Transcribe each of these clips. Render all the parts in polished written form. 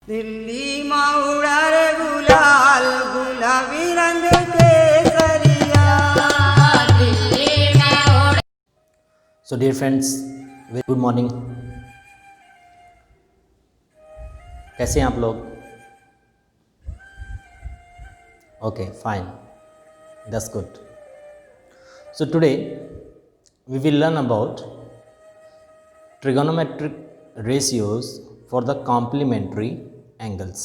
दिल्लीમાં ઉડારે ગુલાલ ગુલાબી રંગ કેસરિયા. So dear friends, very good morning. कैसे हैं आप लोग? Okay, fine. That's good. So today we will learn about trigonometric ratios for the complementary angles.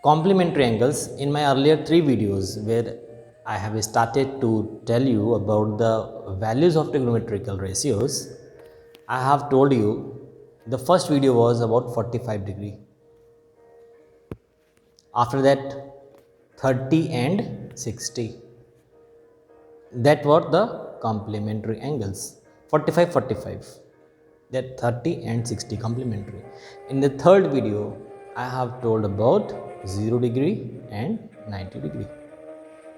Complementary angles, in my earlier 3 videos where I have started to tell you about the values of trigonometrical ratios, I have told you the first video was about 45 degree. After that 30 and 60. That were the complementary angles. 45, 45. That 30 and 60 complementary. In the third video, I have told about 0 degree and 90 degree.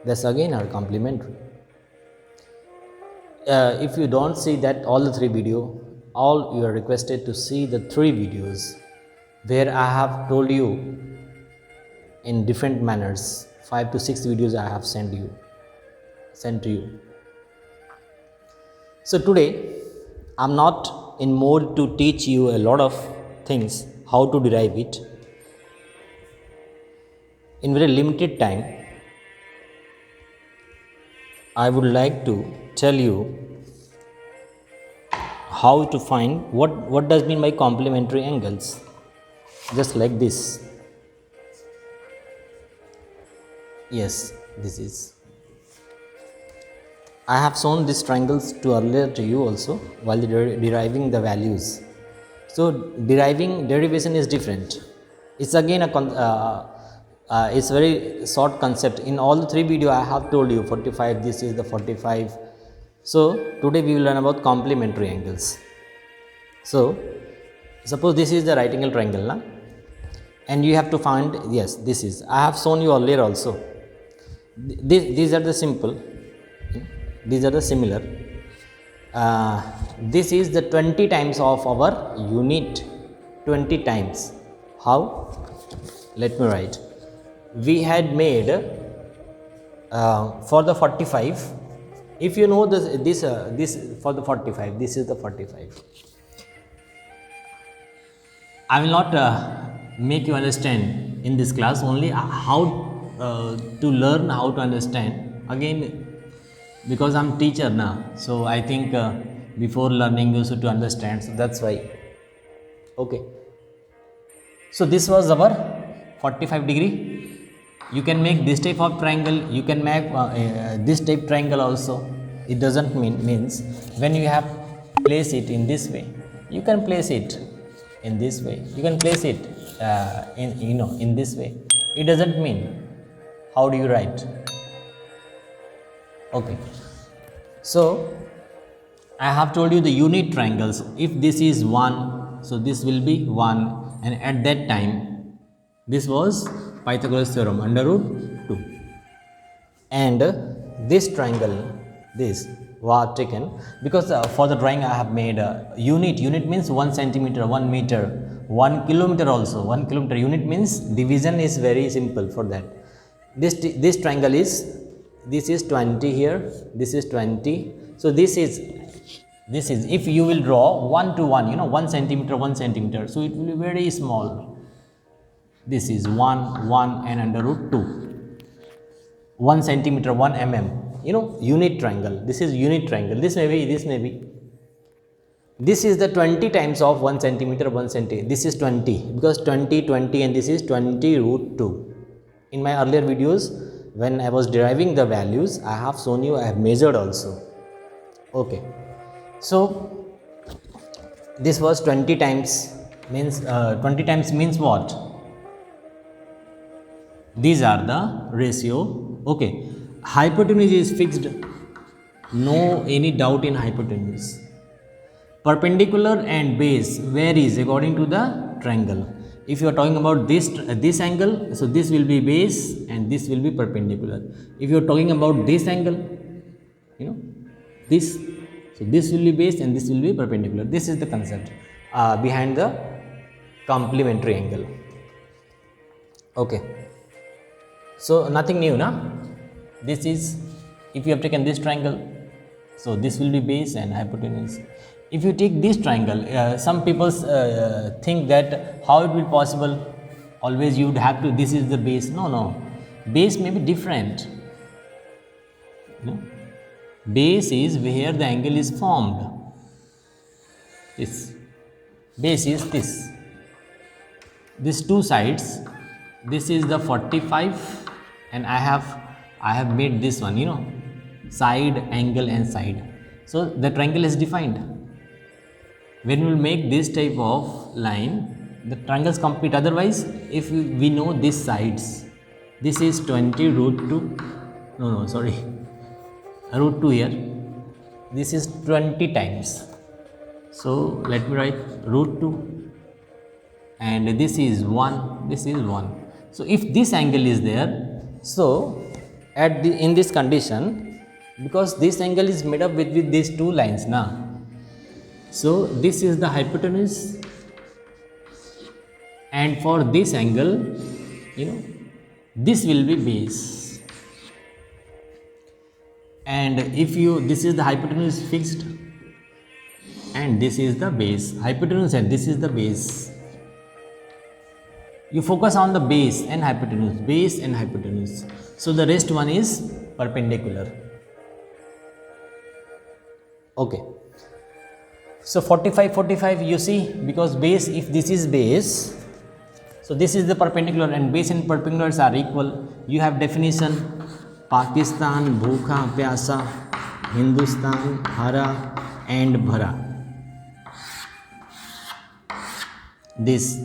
That's again are complementary. If you don't see that all the 3 video, all you are requested to see the 3 videos where I have told you in different manners. 5 to 6 videos I have sent to you. So today I'm not in mode to teach you a lot of things, how to derive it. In very limited time, I would like to tell you how to find what does mean by complementary angles. Just like this. Yes, this is. I have shown these triangles to earlier to you also while deriving the values. So derivation is different. It's again it's very short concept. In all the 3 video I have told you 45. This is the 45. So today we will learn about complementary angles. So suppose this is the right angle triangle, na? And you have to find, yes, this is. I have shown you earlier also. These are the simple. These are the similar. This is the 20 times of our unit. 20 times. How? Let me write. We had made for the 45. If you know this for the 45, this is the 45. I will not make you understand in this class, only how to learn, how to understand. Again, because I'm teacher now, so I think before learning you should to understand. So that's why. Okay. So this was our 45 degree. You can make this type of triangle. You can make this type triangle also. It doesn't means when you have place it in this way. You can place it in this way. You can place it in this way. It doesn't mean. How do you write? Okay. So I have told you the unit triangles. If this is 1, so this will be 1, and at that time this was Pythagoras theorem, under root 2. And this triangle, this was taken because for the drawing I have made unit. Unit means 1 centimeter, 1 meter, 1 kilometer also. 1 kilometer unit means division is very simple for that. This triangle is, this is 20 here, this is 20. So this is if you will draw 1 to 1, 1 centimeter, 1 centimeter, so it will be very small. This is 1 and under root 2. 1 centimeter, 1 mm, unit triangle. This is unit triangle. This may be. This is the 20 times of 1 centimeter, 1 centimeter. This is 20 because 20, 20, and this is 20 root 2. In my earlier videos, when I was deriving the values, I have shown you, I have measured also. Okay. So this was 20 times means 20 times means what? These are the ratio. Okay. Hypotenuse is fixed. No any doubt in hypotenuse. Perpendicular and base varies according to the triangle. If you are talking about this angle, so this will be base and this will be perpendicular. If you are talking about this angle, this, so this will be base and this will be perpendicular. This is the concept behind the complementary angle. Okay, so nothing new, na? This is, if you have taken this triangle, so this will be base and hypotenuse. If you take this triangle, some people think that how it will possible, always you would have to, this is the base. No, base may be different. No? Base is where the angle is formed. This base is this. These two sides, this is the 45 and I have made this one, side, angle and side. So the triangle is defined. When we will make this type of line, the triangles complete. Otherwise, if we know these sides, this is 20 root 2, root 2 here, this is 20 times. So let me write root 2 and this is 1, this is 1. So if this angle is there, so in this condition, because this angle is made up with these two lines now, so this is the hypotenuse and for this angle, this will be base, and if this is the hypotenuse fixed and this is the base, hypotenuse and this is the base. You focus on the base and hypotenuse, so the rest one is perpendicular. Okay, so 45 you see, because base, if this is base, so this is the perpendicular and base and perpendiculars are equal. You have definition: Pakistan, bhukha, pyasa, Hindustan, hara and bhara. This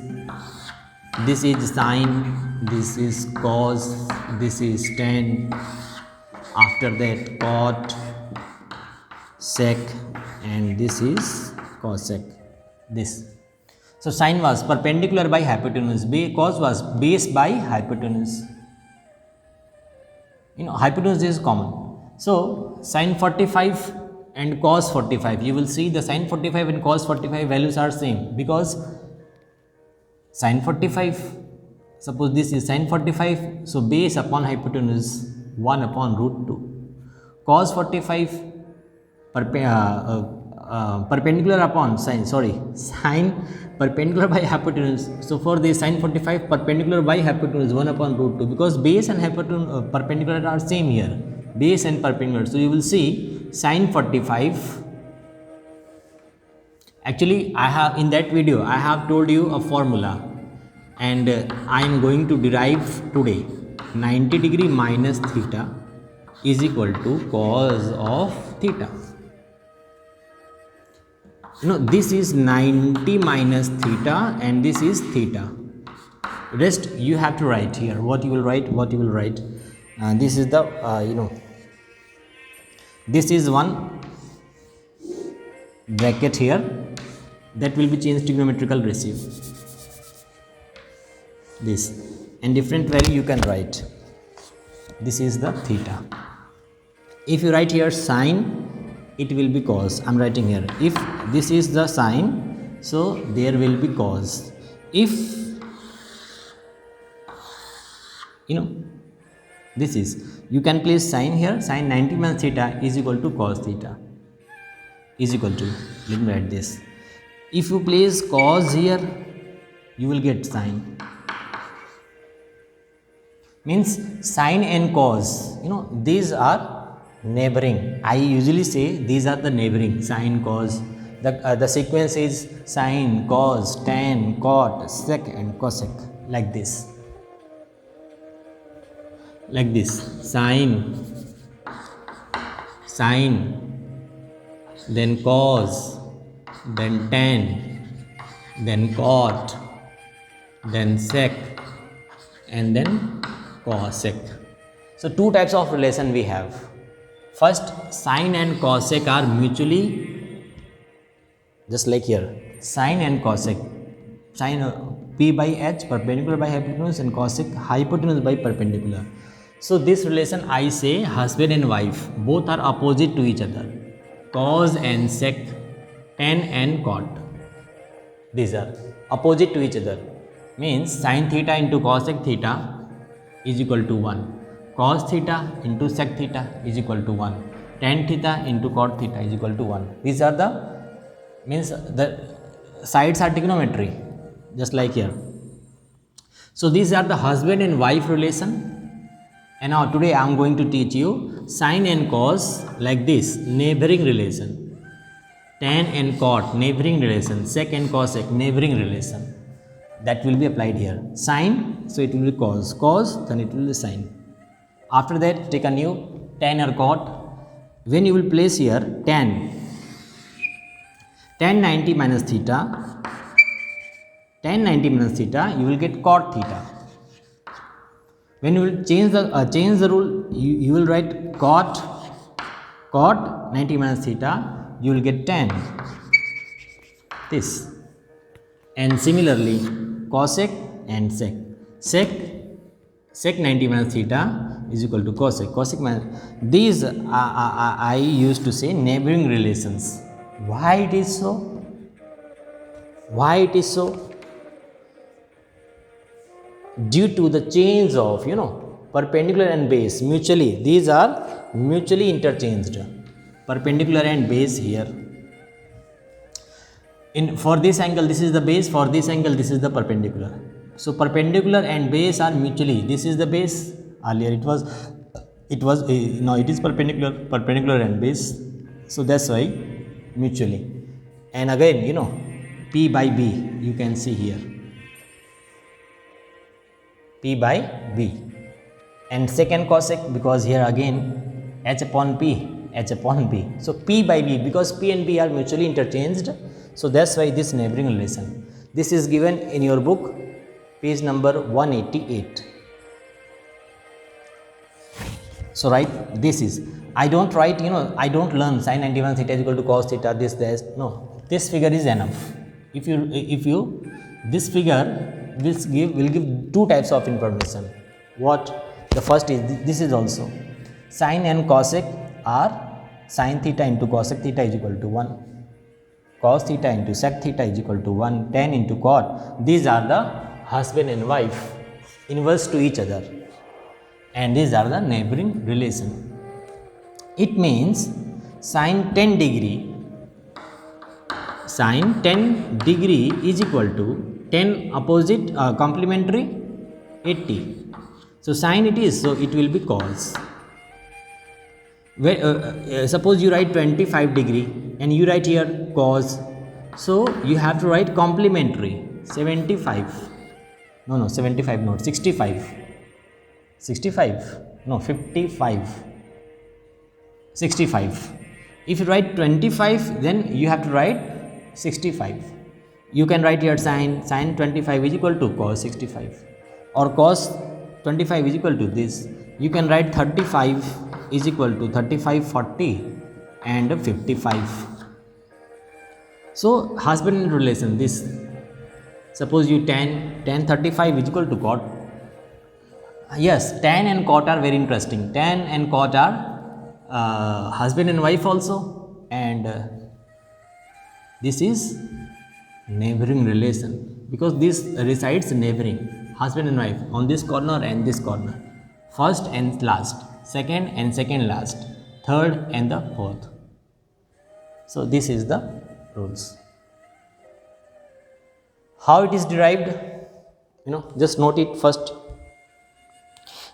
is sine, this is cos, this is tan, after that cot, sec, and this is cosec. This. So sine was perpendicular by hypotenuse, cos was base by hypotenuse. Hypotenuse is common. So sine 45 and cos 45, you will see the sine 45 and cos 45 values are same, because sine 45, suppose this is sine 45, so base upon hypotenuse 1 upon root 2. Cos 45 perpendicular upon sine perpendicular by hypotenuse. So for this sine 45 perpendicular by hypotenuse 1 upon root 2, because base and hypotenuse perpendicular are same here, base and perpendicular. So you will see sine 45. Actually, in that video I have told you a formula, and I am going to derive today. 90 degree minus theta is equal to cos of theta. This is 90 minus theta and this is theta. Rest you have to write here. What you will write? This is the this is one bracket here, that will be changed trigonometrical ratio. This, and different value you can write. This is the theta. If you write here sine, it will be cos. I am writing here. If this is the sine, so there will be cos. If this is, you can place sine here. Sine 90 minus theta is equal to cos theta is equal to, let me write this. If you place cos here, you will get sine. Means sine and cos, these are neighboring. I usually say these are the neighboring, sine, cos. The sequence is sine, cos, tan, cot, sec and cosec, like this. Like this, sine, then cos, then tan, then cot, then sec, and then cosec. So two types of relation we have. First, sine and cosec are mutually, just like here, sine and cosec, sine p by h perpendicular by hypotenuse and cosec hypotenuse by perpendicular. So this relation I say husband and wife, both are opposite to each other. Cos and sec, tan and cot, these are opposite to each other. Means sin theta into cosec theta is equal to 1. Cos theta into sec theta is equal to 1. Tan theta into cot theta is equal to 1. These are the, means the sides are trigonometry, just like here. So these are the husband and wife relation. And now today I am going to teach you sin and cos like this, neighboring relation. Tan and cot, neighboring relation. Sec and cosec, neighboring relation. That will be applied here. Sin, so it will be cos. Cos, then it will be sin. After that, take a new tan or cot. When you will place here tan 90 minus theta, tan 90 minus theta, you will get cot theta. When you will change the rule, you will write cot 90 minus theta, you will get tan. This. And similarly, cosec and sec. Sec 90 minus theta is equal to cosec. Cosec minus, these I used to say neighboring relations. Why it is so? Why it is so? Due to the change of, perpendicular and base mutually. These are mutually interchanged. Perpendicular and base here. For this angle, this is the base. For this angle, this is the perpendicular. So perpendicular and base are mutually. This is the base. Earlier it is perpendicular and base. So that's why mutually. And again, P by B, you can see here. P by B. And second cosec, because here again H upon P. So P by B, because P and B are mutually interchanged. So that's why this neighboring relation. This is given in your book, page number 188. So write, this is, I don't write, I don't learn sin 91 theta is equal to cos theta, this, no. This figure is enough. If you, this figure will give two types of information. What? The first is, this is also, sin and cosec are sin theta into cosec theta is equal to 1. Cos theta into sec theta is equal to 1. Tan into cot. These are the husband and wife, inverse to each other. And these are the neighboring relation. It means sin 10 degree is equal to 10 opposite complementary 80. So sin it is, so it will be cos. Suppose you write 25 degree and you write here cos. So you have to write complementary 75. No, 75 not 65. 65. No, 55. 65. If you write 25, then you have to write 65. You can write here sin 25 is equal to cos 65, or cos 25 is equal to this. You can write 35 is equal to 35, 40 and 55. So husband relation, this, suppose you tan 35 is equal to cot. Yes, tan and cot are very interesting. Tan and cot are husband and wife also, and this is neighboring relation, because this resides neighboring, husband and wife, on this corner and this corner, first and last, second and second last, third and the fourth. So this is the rules. How it is derived? Just note it first.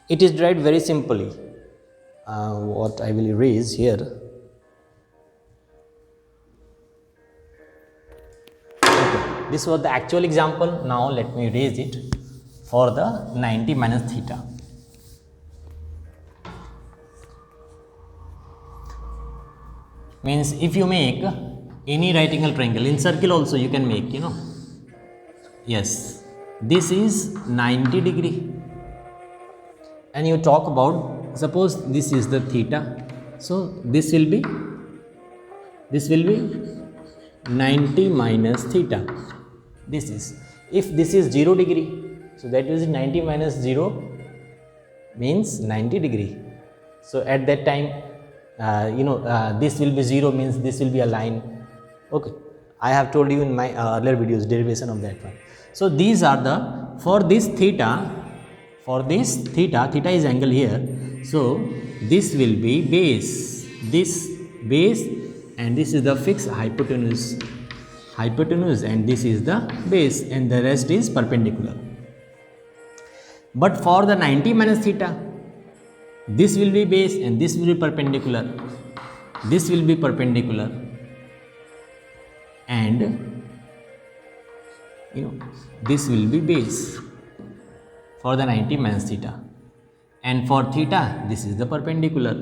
It is derived very simply. What I will erase here. Okay. This was the actual example. Now let me erase it for the 90 minus theta. Means if you make any right angle triangle, in circle also you can make, Yes, this is 90 degree. And you talk about, suppose this is the theta. So this will be 90 minus theta. This is, if this is 0 degree, so that is 90 minus 0 means 90 degree. So at that time, this will be 0, means this will be a line. Okay, I have told you in my earlier videos derivation of that one. So these are the, for this theta theta is angle here, so this will be base, this base, and this is the fixed hypotenuse, and this is the base, and the rest is perpendicular. But for the 90 minus theta, this will be base and this will be perpendicular, this will be perpendicular, and this will be base for the 90 minus theta, and for theta this is the perpendicular.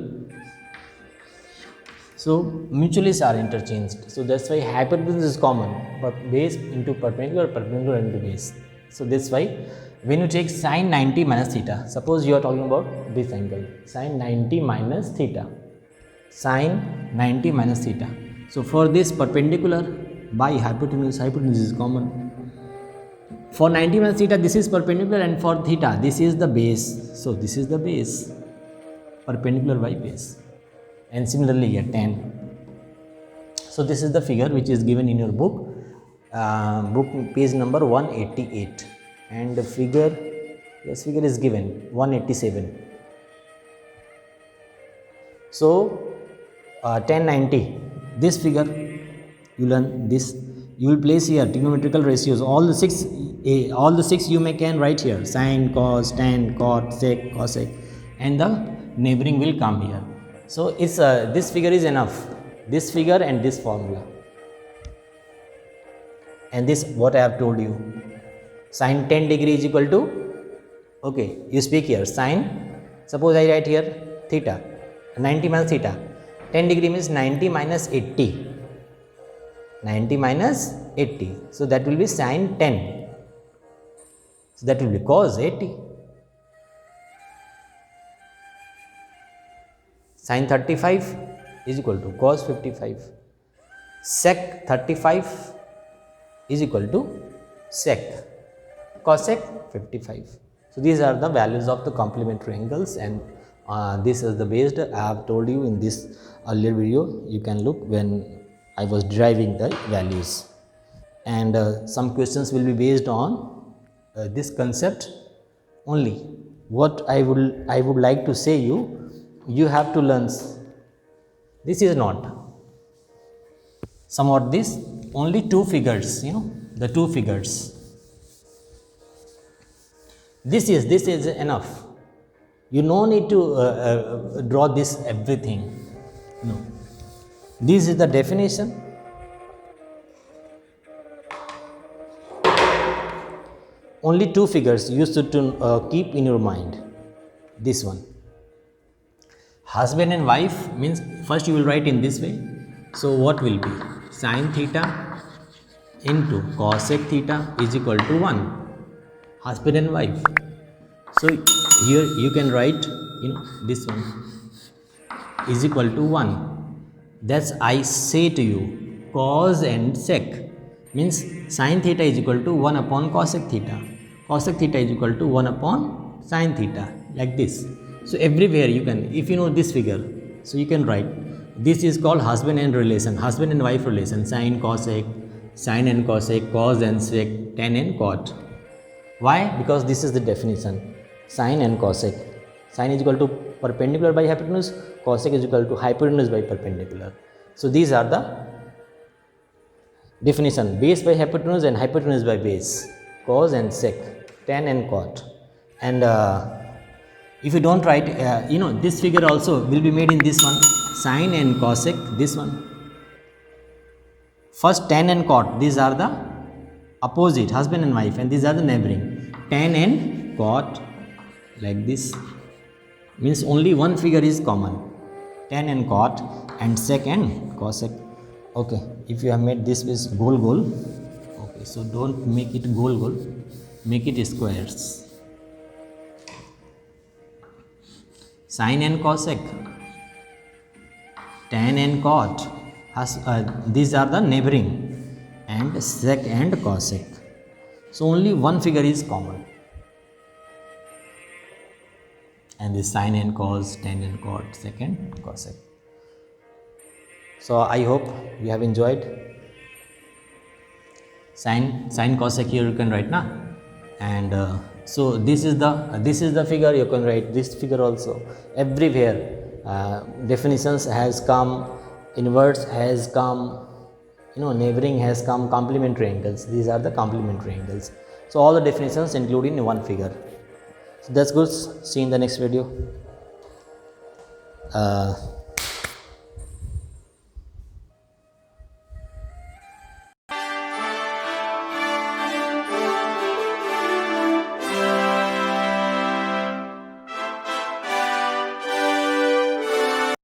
So mutually are interchanged, so that's why hypotenuse is common, but base into perpendicular, perpendicular into base. So that's why when you take sine 90 minus theta, suppose you are talking about this angle, sine 90 minus theta, sine 90 minus theta. So for this perpendicular by hypotenuse is common. For 90 minus theta this is perpendicular, and for theta this is the base. So this is the base, perpendicular by base. And similarly here tan. So this is the figure which is given in your book, page number 188, and the figure, yes, figure is given 187. So tan 90, this figure you learn this, you will place here trigonometrical ratios, all the six you can write here, sine, cos, tan, cot, sec, cosec, and the neighboring will come here. So it's this figure is enough, this figure and this formula, and this what I have told you, sine 10 degree is equal to, okay, you speak here sine, suppose I write here theta 90 minus theta, 10 degree means 90 minus 80, 90 minus 80, so that will be sine 10, so that will be cos 80. Sin 35 is equal to cos 55, sec 35 is equal to sec cosec 55. So these are the values of the complementary angles, and this is the based, I have told you in this earlier video, you can look when I was deriving the values, and some questions will be based on this concept only. What I would like to say you have to learn, this is not somewhat this, only two figures, the two figures, this is enough, you no need to draw this everything, no. This is the definition, only two figures you should to keep in your mind, this one. Husband and wife means first you will write in this way. So what will be? Sin theta into cosec theta is equal to 1. Husband and wife. So here you can write, this one is equal to 1. That's I say to you, cos and sec means sin theta is equal to 1 upon cosec theta. Cosec theta is equal to 1 upon sin theta, like this. So everywhere you can, if you know this figure, so you can write, this is called husband and wife relation, sin, cosec, sin and cosec, cos and sec, tan and cot. Why? Because this is the definition, sin and cosec. Sin is equal to perpendicular by hypotenuse, cosec is equal to hypotenuse by perpendicular. So these are the definition, base by hypotenuse and hypotenuse by base, cos and sec, tan and cot. And if you don't write, this figure also will be made in this one, sin and cosec, this one. First tan and cot, these are the opposite, husband and wife, and these are the neighboring. Tan and cot, like this, means only one figure is common, tan and cot, and sec and cosec. Okay, if you have made this with goal, okay, so don't make it goal, make it squares. Sin and cosec, tan and cot, these are the neighboring, and sec and cosec. So only one figure is common, and this sin and cos, tan and cot, sec and cosec. So I hope you have enjoyed. Sine cosec here you can write na. And so this is the figure, you can write this figure also. Everywhere definitions has come, inverse has come, neighboring has come, complementary angles, these are the complementary angles. So all the definitions included in one figure. So that's good. See you in the next video.